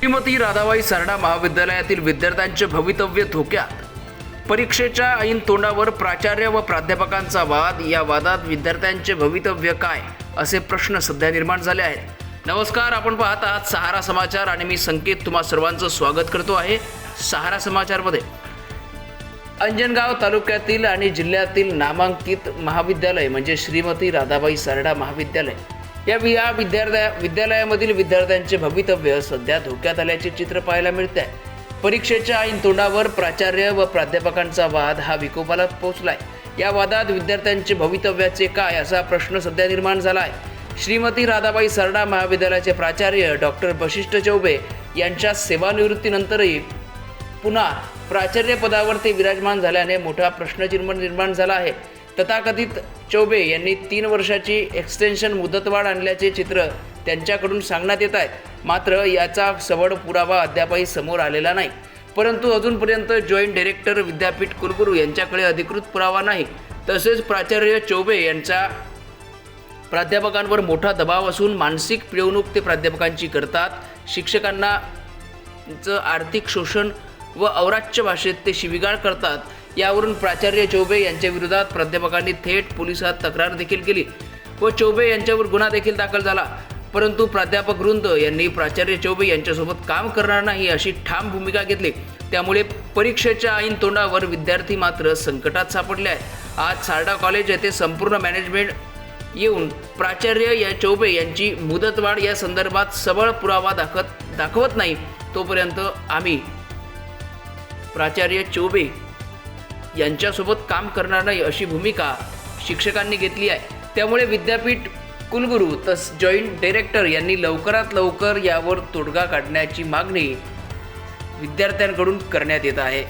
श्रीमती राधाबाई सारडा महाविद्यालयातील विद्यार्थ्यांचे भवितव्य धोक्यात. परीक्षेच्या ऐन तोंडावर प्राचार्य व प्राध्यापकांचा वाद. या वादात विद्यार्थ्यांचे भवितव्य काय, असे प्रश्न सध्या निर्माण झाले आहेत. नमस्कार, आपण पाहत आहात सहारा समाचार आणि मी संकेत तुम्हा सर्वांचं स्वागत करतो आहे सहारा समाचारमध्ये. अंजनगाव तालुक्यातील आणि जिल्ह्यातील नामांकित महाविद्यालय म्हणजे श्रीमती राधाबाई सारडा महाविद्यालय या विद्यालयामधील विद्यार्थ्यांचे भवितव्य सध्या धोक्यात आल्याचे चित्र पाहायला मिळते आहे. परीक्षेच्या ऐन तोंडावर प्राचार्य व प्राध्यापकांचा वाद हा विकोपाला पोहोचलाय. या वादात विद्यार्थ्यांचे भवितव्याचे काय, असा प्रश्न सध्या निर्माण झाला आहे. श्रीमती राधाबाई सारडा महाविद्यालयाचे प्राचार्य डॉक्टर वशिष्ठ चौबे यांच्या सेवानिवृत्तीनंतरही पुन्हा प्राचार्य पदावर ते विराजमान झाल्याने मोठा प्रश्नचिन्ह निर्माण झाला आहे. तथाकथित चौबे यांनी 3 वर्षाची एक्सटेन्शन मुदतवाढ आणल्याचे चित्र त्यांच्याकडून सांगण्यात येत आहे. मात्र याचा सबळ पुरावा अद्यापही समोर आलेला नाही. परंतु अजूनपर्यंत जॉईंट डायरेक्टर विद्यापीठ कुलगुरू यांच्याकडे अधिकृत पुरावा नाही. तसेच प्राचार्य चौबे यांचा प्राध्यापकांवर मोठा दबाव असून मानसिक पिळवणूक ते प्राध्यापकांची करतात. शिक्षकांना आर्थिक शोषण व अवाच्य भाषेत ते शिवीगाळ करतात. यावरून प्राचार्य चौबे यांच्या विरोधात प्राध्यापकांनी थेट पोलिसात तक्रार देखील केली व चौबे यांच्यावर गुन्हा देखील दाखल झाला. परंतु प्राध्यापक वृंद यांनी प्राचार्य चौबे यांच्यासोबत काम करणार नाही अशी ठाम भूमिका घेतली. त्यामुळे परीक्षेच्या ऐन तोंडावर विद्यार्थी मात्र संकटात सापडले आहेत. आज सारडा कॉलेज येथे संपूर्ण मॅनेजमेंट येऊन प्राचार्य या चौबे यांची मुदतवाढ या संदर्भात सबळ पुरावा दाखवत नाही तोपर्यंत आम्ही प्राचार्य चौबे यांच्यासोबत काम करणार नाही अशी भूमिका शिक्षकांनी घेतली आहे. त्यामुळे विद्यापीठ कुलगुरू जॉईंट डायरेक्टर यांनी लवकरात लवकर यावर तोडगा काढण्याची मागणी विद्यार्थ्यांकडून करण्यात येत आहे.